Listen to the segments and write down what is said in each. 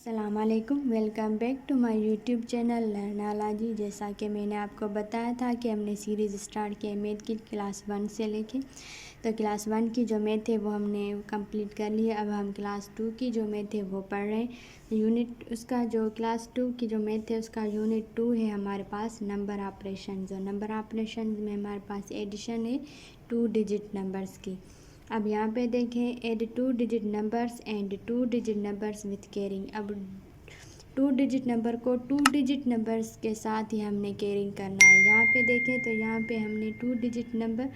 अस्सलामुअलैकुम, welcome back to my YouTube channel Learnalogy. जैसा कि मैंने आपको बताया था कि हमने सीरीज़ स्टार्ट की है मैथ की क्लास 1 से लेके। तो क्लास 1 की जो मैथ है वो हमने कंप्लीट कर ली है। अब हम क्लास 2 की जो मैथ है वो पढ़ रहे हैं। यूनिट उसका जो क्लास 2 की जो मैथ है उसका यूनिट 2 है हमारे पास नंबर ऑपरेशन। जो नंबर ऑपरेशन में हमारे पास एडिशन है 2 डिजिट नंबर्स की। अब यहाँ पे देखें add 2 digit numbers and 2 digit numbers with carrying. अब 2 डिजिट नंबर को 2 डिजिट नंबर्स के साथ ही हमने कैरिंग करना है। यहाँ पे देखें तो यहाँ पे हमने 2 डिजिट नंबर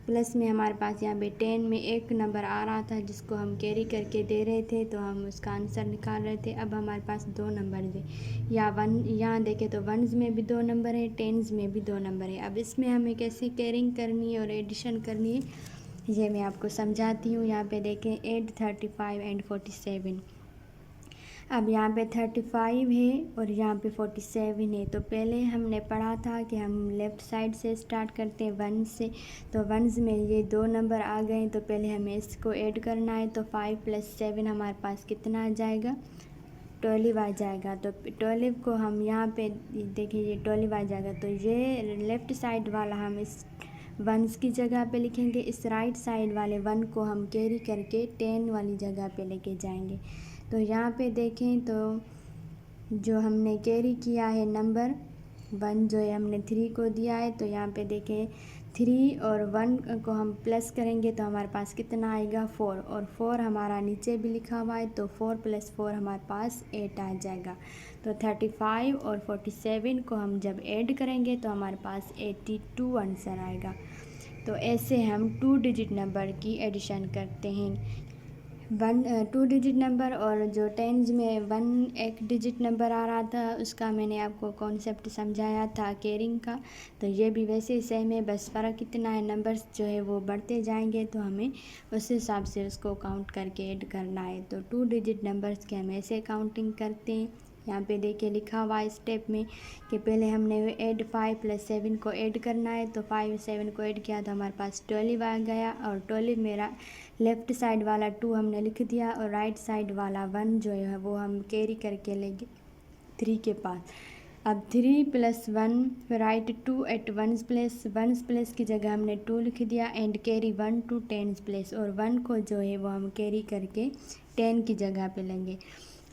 प्लस में हमारे पास यहाँ पे 10 में एक नंबर आ रहा था जिसको हम कैरी करके दे रहे थे, तो हम उसका आंसर निकाल रहे थे। अब हमारे पास 2 नंबर थे या 1, यहाँ देखें तो वंस में भी 2 नंबर है, टेंस में भी 2 नंबर है। अब इसमें हमें कैसे कैरिंग करनी है और एडिशन करनी है ये मैं आपको समझाती हूँ। यहाँ पे देखें 8, 35 एंड 47। अब यहाँ पे 35 है और यहाँ पे 47 है। तो पहले हमने पढ़ा था कि हम लेफ़्ट साइड से स्टार्ट करते हैं 1 से। तो 1 में ये 2 नंबर आ गए तो पहले हमें इसको ऐड करना है। तो 5 + 7 हमारे पास कितना आ जाएगा, 12 आ जाएगा। तो 12 को हम यहाँ पे देखिए ये 12 आ जाएगा। तो ये लेफ़्ट साइड वाला हम इस वंस की जगह पे लिखेंगे, इस राइट साइड वाले 1 को हम कैरी करके 10 वाली जगह पे लेके जाएंगे। तो यहाँ पे देखें तो जो हमने कैरी किया है नंबर 1 जो है हमने 3 को दिया है। तो यहाँ पे देखें 3 और 1 को हम प्लस करेंगे तो हमारे पास कितना आएगा 4, और 4 हमारा नीचे भी लिखा हुआ है। तो 4 + 4 हमारे पास 8 आ जाएगा। तो 35 और 47 को हम जब ऐड करेंगे तो हमारे पास 82 आंसर आएगा। तो ऐसे हम 2 डिजिट नंबर की एडिशन करते हैं। 2 डिजिट नंबर और जो टेंस में 1 एक डिजिट नंबर आ रहा था उसका मैंने आपको कॉन्सेप्ट समझाया था कैरिंग का। तो ये भी वैसे ही सेम है, बस फ़र्क कितना है, नंबर्स जो है वो बढ़ते जाएंगे तो हमें उस हिसाब से उसको काउंट करके ऐड करना है। तो 2 डिजिट नंबर्स के हम ऐसे काउंटिंग करते हैं। यहाँ पे देखिए लिखा हुआ है स्टेप में कि पहले हमने ऐड 5 + 7 को ऐड करना है। तो 5 7 को ऐड किया तो हमारे पास 12 आ गया, और 12 मेरा लेफ़्ट साइड वाला 2 हमने लिख दिया और राइट साइड वाला 1 जो है वो हम कैरी करके लेंगे 3 के पास। अब 3 + 1 right 2 eight 1's place, 1's place की जगह हमने 2 लिख दिया and carry 1 to 10's place, और 1 को जो है वो हम कैरी करके 10 की जगह पे लेंगे।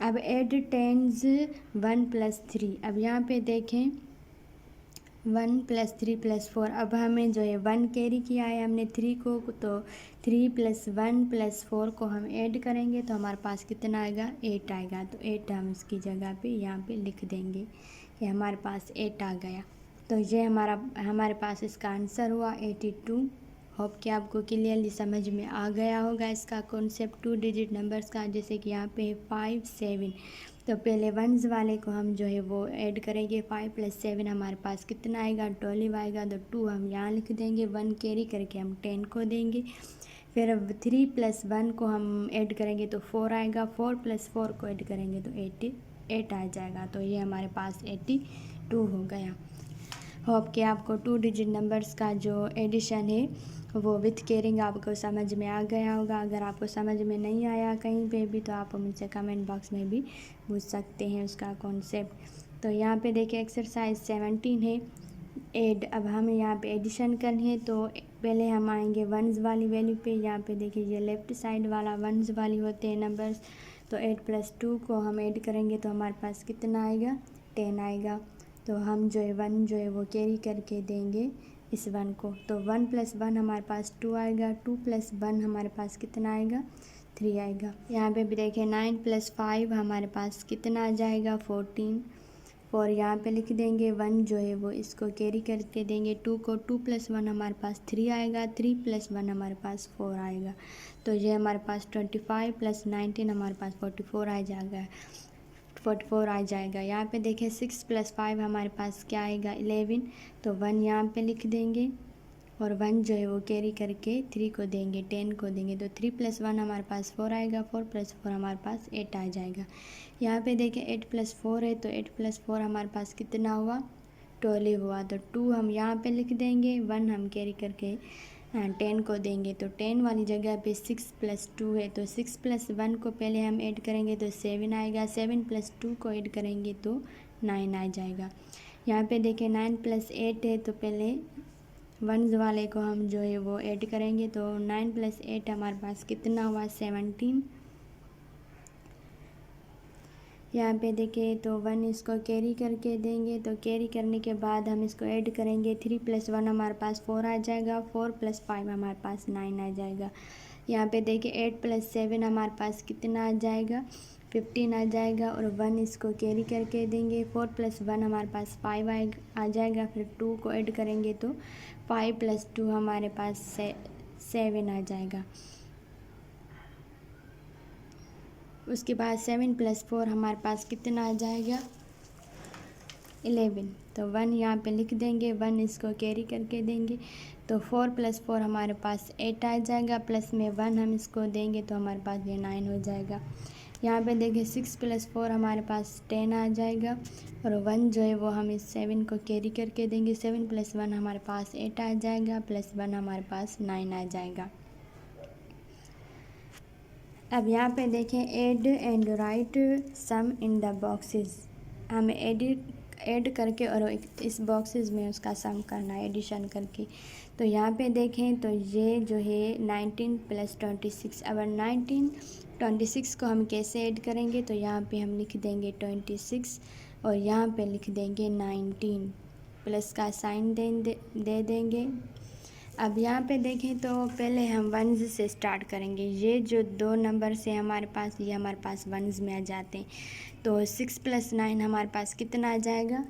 अब एड टेंस 1 + 3। अब यहाँ पे देखें 1 + 3 + 4। अब हमें जो है 1 कैरी किया है हमने 3 को, तो 3 + 1 + 4 को हम ऐड करेंगे तो हमारे पास कितना आएगा 8 आएगा। तो 8 हम इसकी जगह पे यहाँ पे लिख देंगे कि हमारे पास 8 आ गया। तो ये हमारे पास इसका आंसर हुआ 82। होप कि आपको क्लियरली समझ में आ गया होगा इसका कॉन्सेप्ट 2 डिजिट नंबर्स का। जैसे कि यहाँ पे 5 7, तो पहले वंस वाले को हम जो है वो ऐड करेंगे। 5 + 7 हमारे पास कितना आएगा 12 आएगा। तो 2 हम यहाँ लिख देंगे, 1 कैरी करके हम 10 को देंगे। फिर अब 3 + 1 को हम ऐड करेंगे तो 4 आएगा, 4 + 4 को ऐड करेंगे तो 88 आ जाएगा। तो ये हमारे पास 82 हो गया। होप कि आपको 2 डिजिट नंबर्स का जो एडिशन है वो विथ कैरिंग आपको समझ में आ गया होगा। अगर आपको समझ में नहीं आया कहीं पे भी तो आप मुझसे कमेंट बॉक्स में भी पूछ सकते हैं उसका कॉन्सेप्ट। तो यहाँ पे देखिए एक्सरसाइज 17 है ऐड। अब हमें यहाँ पे एडिशन करनी है तो पहले हम आएंगे वंस वाली वैल्यू पे। यहाँ पे देखिए ये लेफ़्ट साइड वाला वंस वाली होते हैं नंबर्स। तो 8 + 2 को हम ऐड करेंगे तो हमारे पास कितना आएगा 10 आएगा। तो हम जो है 1 जो है वो कैरी करके देंगे इस 1 को। तो 1 + 1 हमारे पास 2 आएगा, 2 + 1 हमारे पास कितना आएगा 3 आएगा। यहाँ पे भी देखिए 9 + 5 हमारे पास कितना आ जाएगा 14। और यहाँ पे लिख देंगे 1 जो है वो इसको कैरी करके देंगे 2 को। 2 + 1 हमारे पास 3 आएगा, 3 + 1 हमारे पास 4 आएगा। तो ये हमारे पास 25 + 19 हमारे पास 44 आ जाएगा, 44 आ जाएगा। यहाँ पे देखें 6 + 5 हमारे पास क्या आएगा 11। तो 1 यहाँ पे लिख देंगे और 1 जो है वो कैरी करके 3 को देंगे 10 को देंगे। तो 3 + 1 हमारे पास 4 आएगा, 4 + 4 हमारे पास 8 आ जाएगा। यहाँ पे देखें 8 + 4 है तो 8 + 4 हमारे पास कितना हुआ 12 हुआ। तो 2 हम यहाँ पे लिख देंगे, 1 हम कैरी करके 10 को देंगे तो 10 वाली जगह पे 6 + 2 है, तो 6 + 1 को पहले हम ऐड करेंगे तो 7 आएगा, 7 + 2 को ऐड करेंगे तो 9 आ जाएगा। यहाँ पे देखें 9 + 8 है, तो पहले वंस वाले को हम जो है वो ऐड करेंगे, तो 9 + 8 हमारे पास कितना हुआ 17। यहाँ पे देखें तो 1 इसको कैरी करके देंगे, तो कैरी करने के बाद हम इसको ऐड करेंगे, 3 + 1 हमारे पास 4 आ जाएगा, 4 + 5 हमारे पास 9 आ जाएगा। यहाँ पे देखिए 8 + 7 हमारे पास कितना आ जाएगा 15 आ जाएगा, और 1 इसको कैरी करके देंगे, 4 + 1 हमारे पास 5 आ जाएगा, फिर 2 को ऐड करेंगे तो 5 + 2 हमारे पास 7 आ जाएगा। उसके बाद 7 + 4 हमारे पास कितना आ जाएगा 11, तो 1 यहाँ पे लिख देंगे, 1 इसको कैरी करके देंगे, तो 4 + 4 हमारे पास 8 आ जाएगा, प्लस में 1 हम इसको देंगे तो हमारे पास ये 9 हो जाएगा। यहाँ पे देखिए 6 + 4 हमारे पास 10 आ जाएगा, और 1 जो है वो हम इस 7 को कैरी करके देंगे, 7 + 1 हमारे पास 8 आ जाएगा, प्लस 1 हमारे पास 9 आ जाएगा। अब यहाँ पे देखें add and write sum in the boxes, हमें ऐड करके और इस बॉक्सेस में उसका सम करना है एडिशन करके। तो यहाँ पे देखें तो ये जो है 19 + 26, अब 26 को हम कैसे ऐड करेंगे, तो यहाँ पे हम लिख देंगे 26 और यहाँ पे लिख देंगे 19, प्लस का साइन दे देंगे। अब यहाँ पे देखें तो पहले हम वंस से स्टार्ट करेंगे, ये जो 2 नंबर से हमारे पास ये हमारे पास वंस में आ जाते हैं, तो 6 + 9 हमारे पास कितना आ जाएगा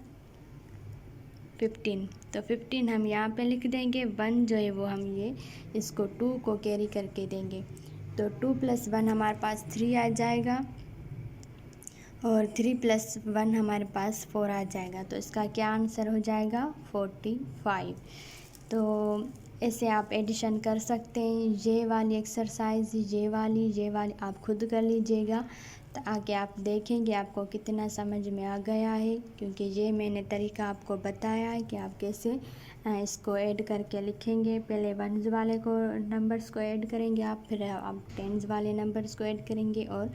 15, तो 15 हम यहाँ पे लिख देंगे, 1 जो है वो हम ये इसको 2 को कैरी करके देंगे, तो 2 + 1 हमारे पास 3 आ जाएगा, और 3 + 1 हमारे पास 4 आ जाएगा, तो इसका क्या आंसर हो जाएगा 45। तो ऐसे आप एडिशन कर सकते हैं। ये वाली एक्सरसाइज ये वाली आप खुद कर लीजिएगा, ताकि आप देखेंगे आपको कितना समझ में आ गया है, क्योंकि ये मैंने तरीका आपको बताया है कि आप कैसे इसको ऐड करके लिखेंगे। पहले वंस वाले को नंबर्स को ऐड करेंगे आप, फिर आप टेंस वाले नंबर्स को ऐड करेंगे, और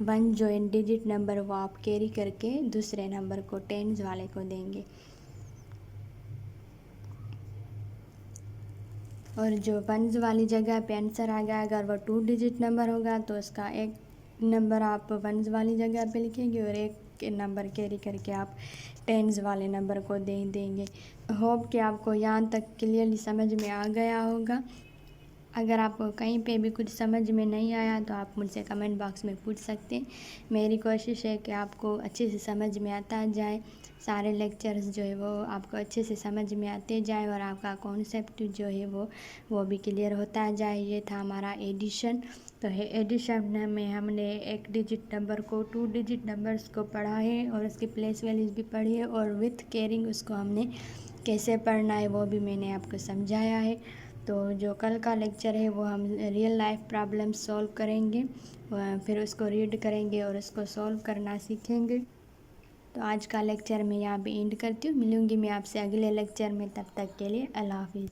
1 जो डिजिट नंबर वो आप कैरी करके दूसरे नंबर को टेंस वाले को देंगे। और जो वंस वाली जगह पे आंसर आ गया, अगर वो 2 डिजिट नंबर होगा तो उसका एक नंबर आप वंस वाली जगह पे लिखेंगे और एक नंबर कैरी करके आप टेंस वाले नंबर को दे देंगे। होप कि आपको यहाँ तक क्लियरली समझ में आ गया होगा। अगर आपको कहीं पे भी कुछ समझ में नहीं आया तो आप मुझसे कमेंट बॉक्स में पूछ सकते हैं। मेरी कोशिश है कि आपको अच्छे से समझ में आता जाए, सारे लेक्चर्स जो है वो आपको अच्छे से समझ में आते जाए, और आपका कॉन्सेप्ट जो है वो भी क्लियर होता जाए। ये था हमारा एडिशन। तो एडिशन में हमने 1 डिजिट नंबर को 2 डिजिट नंबर्स को पढ़ा है, और उसकी प्लेस वैल्यूज भी पढ़ी है, और विथ कैरिंग उसको हमने कैसे पढ़ना है वो भी मैंने आपको समझाया है। तो जो कल का लेक्चर है वो हम रियल लाइफ प्रॉब्लम सॉल्व करेंगे, फिर उसको रीड करेंगे और उसको सॉल्व करना सीखेंगे। तो आज का लेक्चर मैं यहाँ पे एंड करती हूँ। मिलूँगी मैं आपसे अगले लेक्चर में, तब तक के लिए अल्लाह हाफिज़।